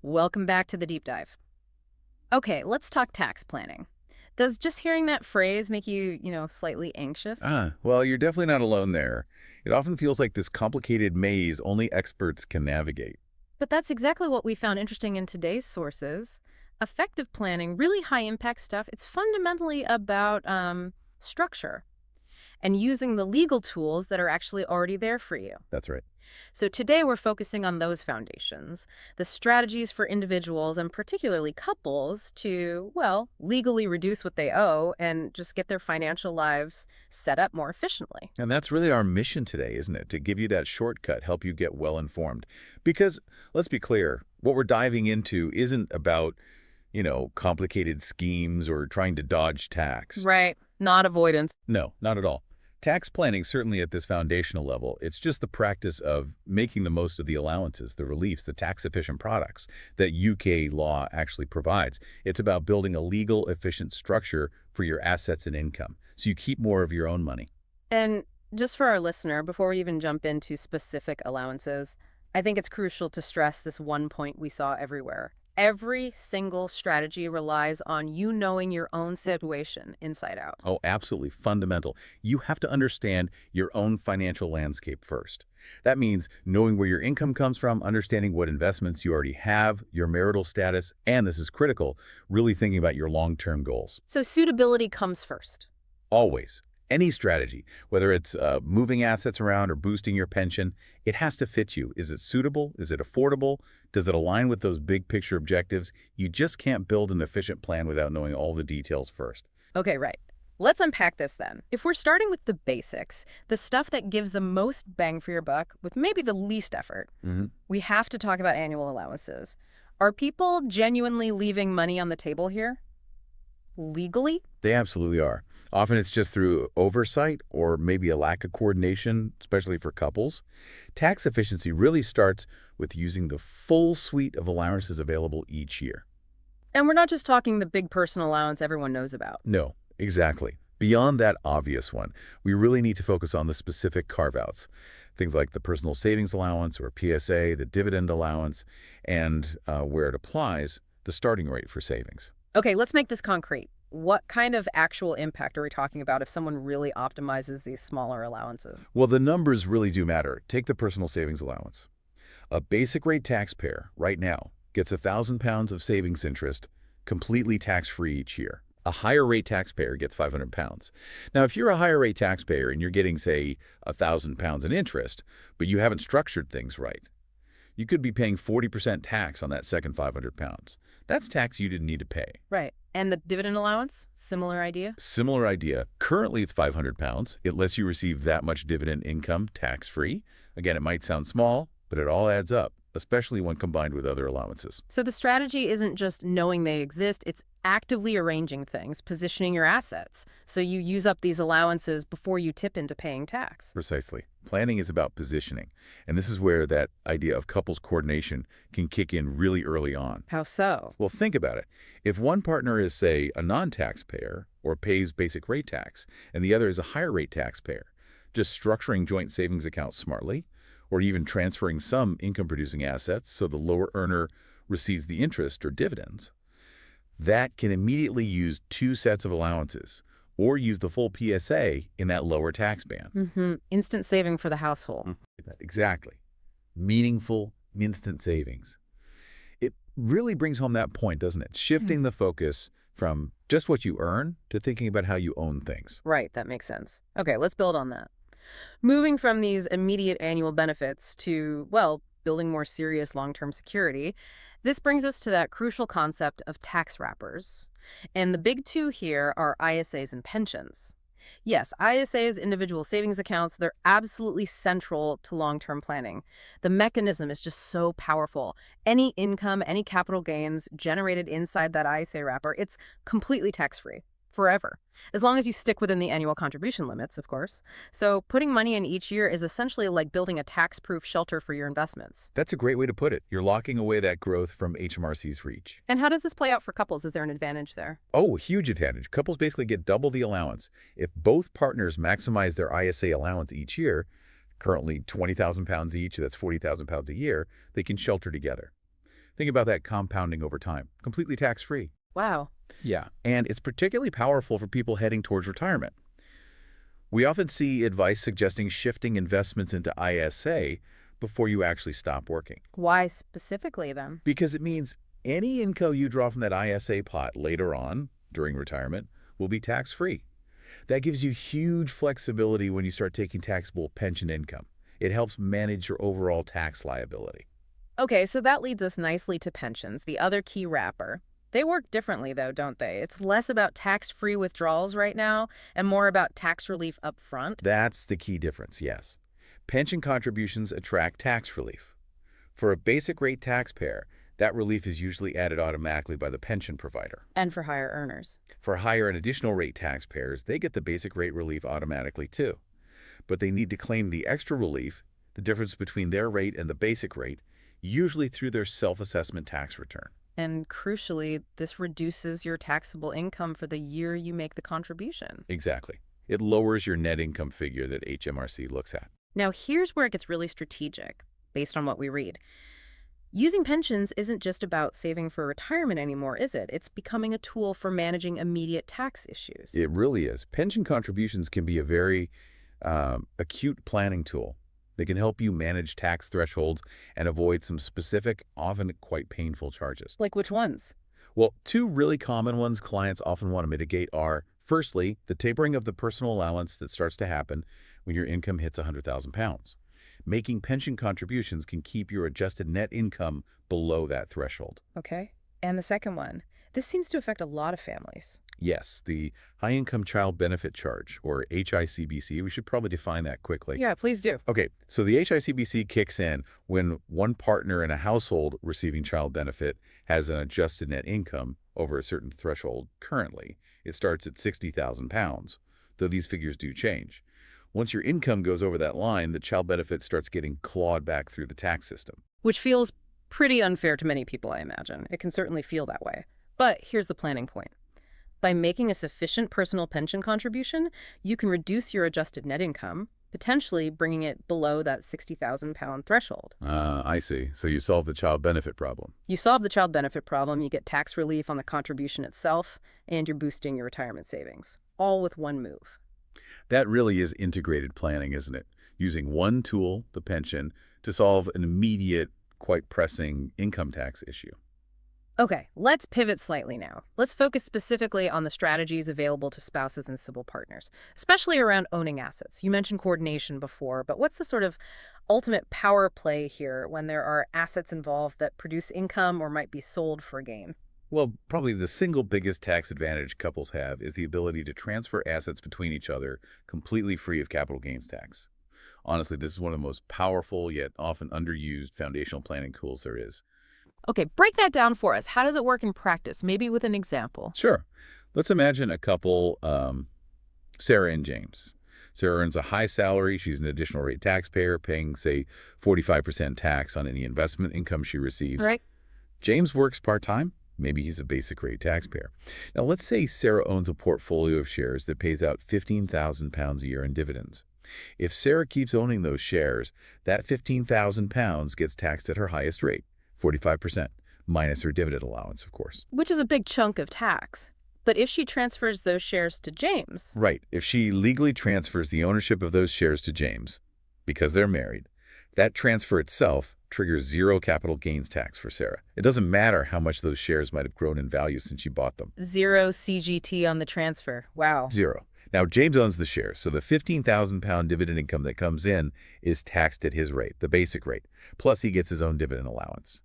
Welcome back to the deep dive. Okay, let's talk tax planning. Does just hearing that phrase make you, slightly anxious? Well, you're definitely not alone there. It often feels like this complicated maze only experts can navigate. But that's exactly what we found interesting in today's sources. Effective planning, really high impact stuff, it's fundamentally about structure and using the legal tools that are actually already there for you. That's right. So today we're focusing on those foundations, the strategies for individuals and particularly couples to, well, legally reduce what they owe and just get their financial lives set up more efficiently. And that's really our mission today, isn't it? To give you that shortcut, help you get well informed. Because, let's be clear, what we're diving into isn't about, complicated schemes or trying to dodge tax. Right. Not avoidance. No, not at all. Tax planning, certainly at this foundational level, it's just the practice of making the most of the allowances, the reliefs, the tax-efficient products that UK law actually provides. It's about building a legal, efficient structure for your assets and income, so you keep more of your own money. And just for our listener, before we even jump into specific allowances, I think it's crucial to stress this one point we saw everywhere. Every single strategy relies on you knowing your own situation inside out. Oh, absolutely fundamental. You have to understand your own financial landscape first. That means knowing where your income comes from, understanding what investments you already have, your marital status, and this is critical, really thinking about your long-term goals. So suitability comes first. Always. Any strategy, whether it's moving assets around or boosting your pension, it has to fit you. Is it suitable? Is it affordable? Does it align with those big picture objectives? You just can't build an efficient plan without knowing all the details first. Okay, right. Let's unpack this then. If we're starting with the basics, the stuff that gives the most bang for your buck with maybe the least effort, we have to talk about annual allowances. Are people genuinely leaving money on the table here? Legally? They absolutely are. Often it's just through oversight or maybe a lack of coordination, especially for couples. Tax efficiency really starts with using the full suite of allowances available each year. And we're not just talking the big personal allowance everyone knows about. No, exactly. Beyond that obvious one, we really need to focus on the specific carve-outs. Things like the personal savings allowance or PSA, the dividend allowance, and where it applies, the starting rate for savings. Okay, let's make this concrete. What kind of actual impact are we talking about if someone really optimizes these smaller allowances? Well, the numbers really do matter. Take the personal savings allowance. A basic rate taxpayer right now gets £1,000 of savings interest completely tax-free each year. A higher rate taxpayer gets £500. Now, if you're a higher rate taxpayer and you're getting, say, £1,000 in interest, but you haven't structured things right, you could be paying 40% tax on that second £500. That's tax you didn't need to pay. Right. And the dividend allowance? Similar idea? Similar idea. Currently, it's £500. It lets you receive that much dividend income tax-free. Again, it might sound small, but it all adds up, especially when combined with other allowances. So the strategy isn't just knowing they exist, it's actively arranging things, positioning your assets, so you use up these allowances before you tip into paying tax. Precisely. Planning is about positioning, and this is where that idea of couples coordination can kick in really early on. How so? Well, think about it. If one partner is, say, a non-taxpayer or pays basic rate tax, and the other is a higher rate taxpayer, just structuring joint savings accounts smartly, or even transferring some income-producing assets so the lower earner receives the interest or dividends, that can immediately use two sets of allowances or use the full PSA in that lower tax band. Instant saving for the household. Exactly. Meaningful, instant savings. It really brings home that point, doesn't it? Shifting the focus from just what you earn to thinking about how you own things. Right, that makes sense. Okay, let's build on that. Moving from these immediate annual benefits to, well, building more serious long-term security, this brings us to that crucial concept of tax wrappers. And the big two here are ISAs and pensions. Yes, ISAs, individual savings accounts, they're absolutely central to long-term planning. The mechanism is just so powerful. Any income, any capital gains generated inside that ISA wrapper, it's completely tax-free. Forever, as long as you stick within the annual contribution limits, of course. So putting money in each year is essentially like building a tax-proof shelter for your investments. That's a great way to put it. You're locking away that growth from HMRC's reach. And how does this play out for couples? Is there an advantage there? Oh, a huge advantage. Couples basically get double the allowance. If both partners maximize their ISA allowance each year, currently £20,000 each, that's £40,000 a year, they can shelter together. Think about that compounding over time, completely tax-free. Wow. Yeah, and it's particularly powerful for people heading towards retirement. We often see advice suggesting shifting investments into ISA before you actually stop working, Why specifically then? because it means any income you draw from that ISA pot later on, during retirement, will be tax-free. That gives you huge flexibility when you start taking taxable pension income. It helps manage your overall tax liability. Okay, so that leads us nicely to pensions, the other key wrapper. They work differently, though, don't they? It's less about tax-free withdrawals right now and more about tax relief up front. That's the key difference, yes. Pension contributions attract tax relief. For a basic rate taxpayer, that relief is usually added automatically by the pension provider. And for higher earners. For higher and additional rate taxpayers, they get the basic rate relief automatically too. But they need to claim the extra relief, the difference between their rate and the basic rate, usually through their self-assessment tax return. And crucially, this reduces your taxable income for the year you make the contribution. Exactly. It lowers your net income figure that HMRC looks at. Now, here's where it gets really strategic, based on what we read. Using pensions isn't just about saving for retirement anymore, is it? It's becoming a tool for managing immediate tax issues. It really is. Pension contributions can be a very acute planning tool. They can help you manage tax thresholds and avoid some specific, often quite painful charges. Like which ones? Well, two really common ones clients often want to mitigate are, firstly, the tapering of the personal allowance that starts to happen when your income hits £100,000. Making pension contributions can keep your adjusted net income below that threshold. Okay. And the second one. This seems to affect a lot of families. Yes, the High-Income Child Benefit Charge, or HICBC. We should probably define that quickly. Yeah, please do. Okay, so the HICBC kicks in when one partner in a household receiving child benefit has an adjusted net income over a certain threshold currently. It starts at £60,000, though these figures do change. Once your income goes over that line, the child benefit starts getting clawed back through the tax system. Which feels pretty unfair to many people, I imagine. It can certainly feel that way. But here's the planning point. By making a sufficient personal pension contribution, you can reduce your adjusted net income, potentially bringing it below that £60,000 threshold. I see. So you solve the child benefit problem. You solve the child benefit problem, you get tax relief on the contribution itself, and you're boosting your retirement savings, all with one move. That really is integrated planning, isn't it? Using one tool, the pension, to solve an immediate, quite pressing income tax issue. Okay, let's pivot slightly now. Let's focus specifically on the strategies available to spouses and civil partners, especially around owning assets. You mentioned coordination before, but what's the sort of ultimate power play here when there are assets involved that produce income or might be sold for gain? Well, probably the single biggest tax advantage couples have is the ability to transfer assets between each other completely free of capital gains tax. Honestly, this is one of the most powerful yet often underused foundational planning tools there is. Okay, break that down for us. How does it work in practice? Maybe with an example. Sure. Let's imagine a couple, Sarah and James. Sarah earns a high salary. She's an additional rate taxpayer, paying, say, 45% tax on any investment income she receives. Right. James works part-time. Maybe he's a basic rate taxpayer. Now, let's say Sarah owns a portfolio of shares that pays out £15,000 a year in dividends. If Sarah keeps owning those shares, that £15,000 gets taxed at her highest rate, 45%, minus her dividend allowance, of course. Which is a big chunk of tax. But if she transfers those shares to James... Right. If she legally transfers the ownership of those shares to James, because they're married, that transfer itself triggers zero capital gains tax for Sarah. It doesn't matter how much those shares might have grown in value since she bought them. Zero CGT on the transfer. Wow. Zero. Now, James owns the shares, so the £15,000 dividend income that comes in is taxed at his rate, the basic rate, plus he gets his own dividend allowance.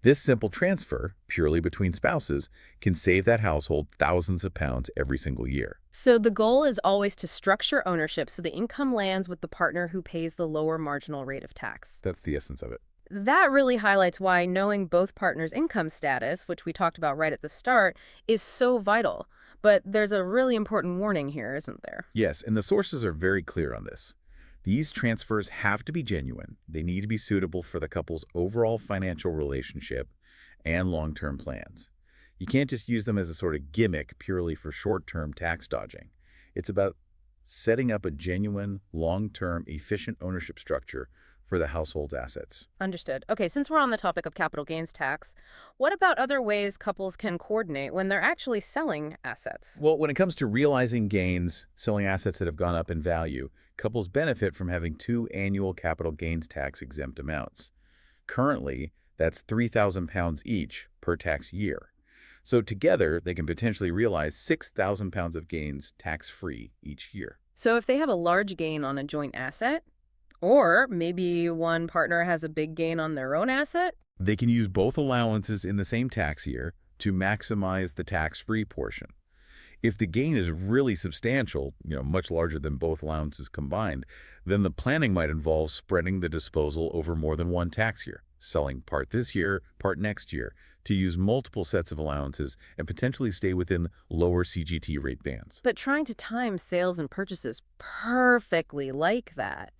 This simple transfer, purely between spouses, can save that household thousands of pounds every single year. So the goal is always to structure ownership so the income lands with the partner who pays the lower marginal rate of tax. That's the essence of it. That really highlights why knowing both partners' income status, which we talked about right at the start, is so vital. But there's a really important warning here, isn't there? Yes, and the sources are very clear on this. These transfers have to be genuine. They need to be suitable for the couple's overall financial relationship and long-term plans. You can't just use them as a sort of gimmick purely for short-term tax dodging. It's about setting up a genuine, long-term, efficient ownership structure for the household's assets. Understood. Okay, since we're on the topic of capital gains tax, what about other ways couples can coordinate when they're actually selling assets? Well, when it comes to realizing gains, selling assets that have gone up in value, couples benefit from having two annual capital gains tax exempt amounts. Currently, that's £3,000 each per tax year. So together, they can potentially realize £6,000 of gains tax-free each year. So if they have a large gain on a joint asset, or maybe one partner has a big gain on their own asset? They can use both allowances in the same tax year to maximize the tax-free portion. If the gain is really substantial, much larger than both allowances combined, then the planning might involve spreading the disposal over more than one tax year, selling part this year, part next year, to use multiple sets of allowances and potentially stay within lower CGT rate bands. But trying to time sales and purchases perfectly like that,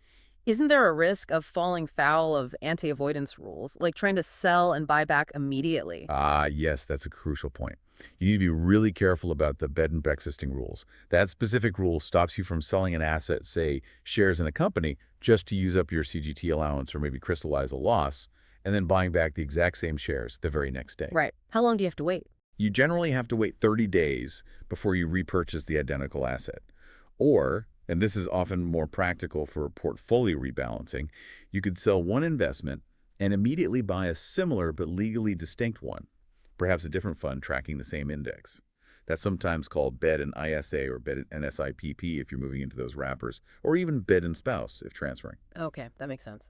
isn't there a risk of falling foul of anti-avoidance rules, like trying to sell and buy back immediately? Yes, that's a crucial point. You need to be really careful about the bed and breakfasting rules. That specific rule stops you from selling an asset, say shares in a company, just to use up your CGT allowance or maybe crystallize a loss, and then buying back the exact same shares the very next day. Right. How long do you have to wait? You generally have to wait 30 days before you repurchase the identical asset. Or, and this is often more practical for portfolio rebalancing, you could sell one investment and immediately buy a similar but legally distinct one, perhaps a different fund tracking the same index. That's sometimes called bed and ISA or bed and SIPP if you're moving into those wrappers, or even bed and spouse if transferring. Okay, that makes sense.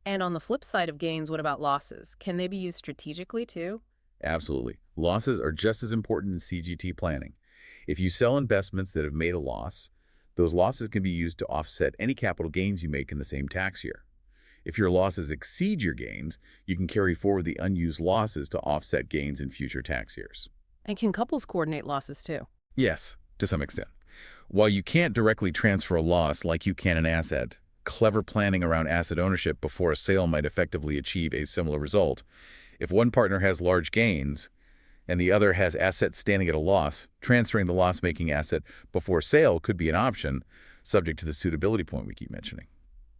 And on the flip side of gains, what about losses? Can they be used strategically too? Absolutely. Losses are just as important in CGT planning. If you sell investments that have made a loss, those losses can be used to offset any capital gains you make in the same tax year. If your losses exceed your gains, you can carry forward the unused losses to offset gains in future tax years. And can couples coordinate losses too? Yes, to some extent. While you can't directly transfer a loss like you can an asset, clever planning around asset ownership before a sale might effectively achieve a similar result. If one partner has large gains and the other has assets standing at a loss, transferring the loss-making asset before sale could be an option, subject to the suitability point we keep mentioning.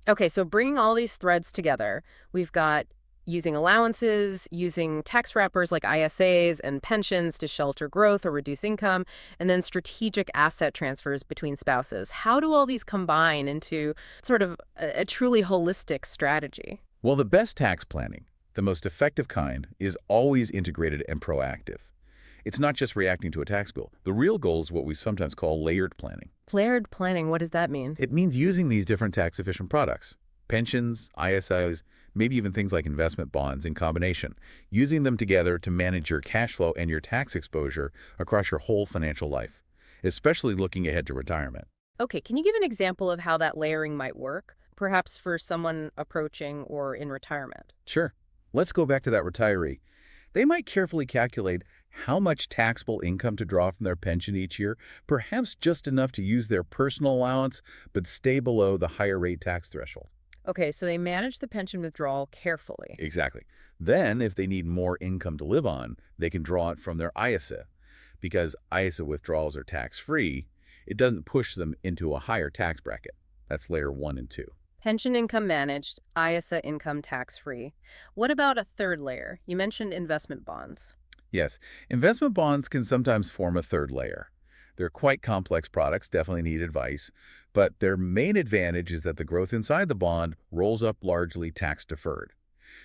Okay, so bringing all these threads together, we've got using allowances, using tax wrappers like ISAs and pensions to shelter growth or reduce income, and then strategic asset transfers between spouses. How do all these combine into sort of a truly holistic strategy? Well, the best tax planning, the most effective kind, is always integrated and proactive. It's not just reacting to a tax bill. The real goal is what we sometimes call layered planning. Layered planning, what does that mean? It means using these different tax-efficient products, pensions, ISIs, maybe even things like investment bonds in combination, using them together to manage your cash flow and your tax exposure across your whole financial life, especially looking ahead to retirement. Okay, can you give an example of how that layering might work, perhaps for someone approaching or in retirement? Sure. Let's go back to that retiree. They might carefully calculate how much taxable income to draw from their pension each year, perhaps just enough to use their personal allowance, but stay below the higher rate tax threshold. Okay, so they manage the pension withdrawal carefully. Exactly. Then, if they need more income to live on, they can draw it from their ISA. Because ISA withdrawals are tax-free, it doesn't push them into a higher tax bracket. That's layer 1 and 2. Pension income managed, ISA income tax-free. What about a third layer? You mentioned investment bonds. Yes, investment bonds can sometimes form a third layer. They're quite complex products, definitely need advice, but their main advantage is that the growth inside the bond rolls up largely tax-deferred.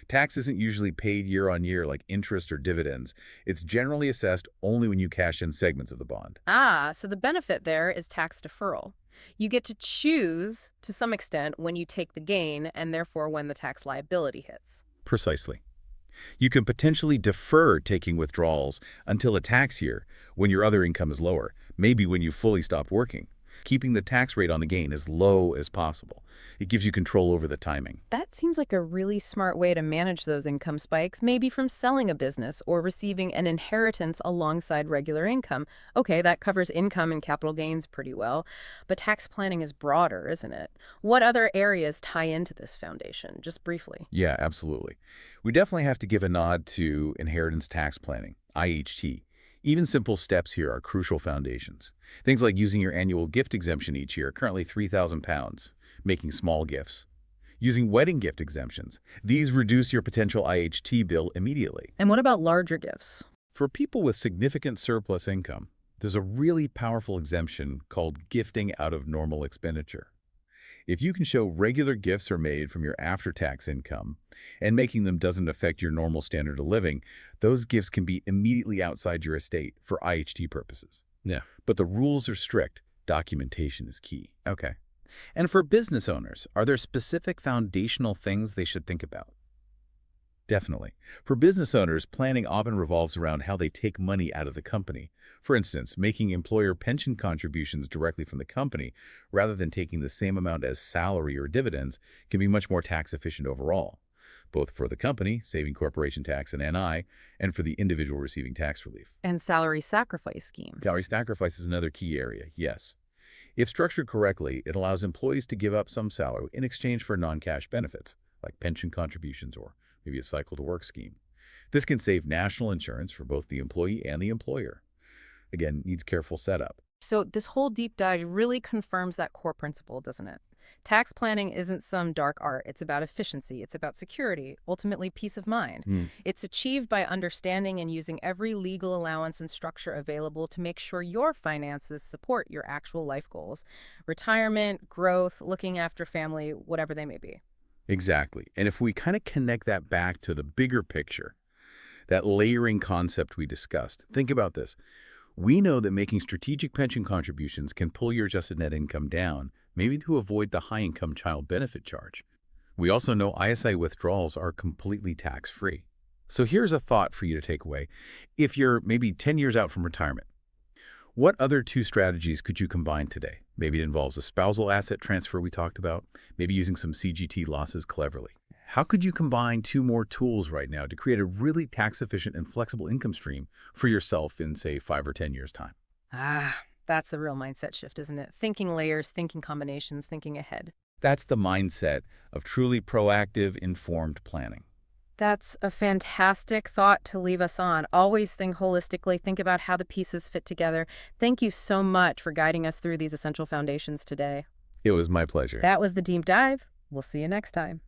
Tax isn't usually paid year on year like interest or dividends. It's generally assessed only when you cash in segments of the bond. Ah, so the benefit there is tax deferral. You get to choose, to some extent, when you take the gain and therefore when the tax liability hits. Precisely. You can potentially defer taking withdrawals until a tax year when your other income is lower, maybe when you fully stopped working, keeping the tax rate on the gain as low as possible. It gives you control over the timing. That seems like a really smart way to manage those income spikes, maybe from selling a business or receiving an inheritance alongside regular income. Okay, that covers income and capital gains pretty well, but tax planning is broader, isn't it? What other areas tie into this foundation, just briefly? Yeah, absolutely. We definitely have to give a nod to inheritance tax planning, IHT. Even simple steps here are crucial foundations. Things like using your annual gift exemption each year, currently £3,000, making small gifts. Using wedding gift exemptions, these reduce your potential IHT bill immediately. And what about larger gifts? For people with significant surplus income, there's a really powerful exemption called gifting out of normal expenditure. If you can show regular gifts are made from your after-tax income and making them doesn't affect your normal standard of living, those gifts can be immediately outside your estate for IHT purposes. Yeah. But the rules are strict. Documentation is key. Okay. And for business owners, are there specific foundational things they should think about? Definitely. For business owners, planning often revolves around how they take money out of the company. For instance, making employer pension contributions directly from the company rather than taking the same amount as salary or dividends can be much more tax efficient overall, both for the company, saving corporation tax and NI, and for the individual receiving tax relief. And salary sacrifice schemes. Salary sacrifice is another key area, yes. If structured correctly, it allows employees to give up some salary in exchange for non-cash benefits, like pension contributions or maybe a cycle-to-work scheme. This can save national insurance for both the employee and the employer. Again, needs careful setup. So this whole deep dive really confirms that core principle, doesn't it? Tax planning isn't some dark art. It's about efficiency. It's about security, ultimately peace of mind. It's achieved by understanding and using every legal allowance and structure available to make sure your finances support your actual life goals, retirement, growth, looking after family, whatever they may be. Exactly. And if we kind of connect that back to the bigger picture, that layering concept we discussed, think about this. We know that making strategic pension contributions can pull your adjusted net income down, maybe to avoid the high-income child benefit charge. We also know ISI withdrawals are completely tax-free. So here's a thought for you to take away. If you're maybe 10 years out from retirement, what other two strategies could you combine today? Maybe it involves a spousal asset transfer we talked about, maybe using some CGT losses cleverly. How could you combine two more tools right now to create a really tax-efficient and flexible income stream for yourself in, say, 5 or 10 years' time? That's the real mindset shift, isn't it? Thinking layers, thinking combinations, thinking ahead. That's the mindset of truly proactive, informed planning. That's a fantastic thought to leave us on. Always think holistically, think about how the pieces fit together. Thank you so much for guiding us through these essential foundations today. It was my pleasure. That was the deep dive. We'll see you next time.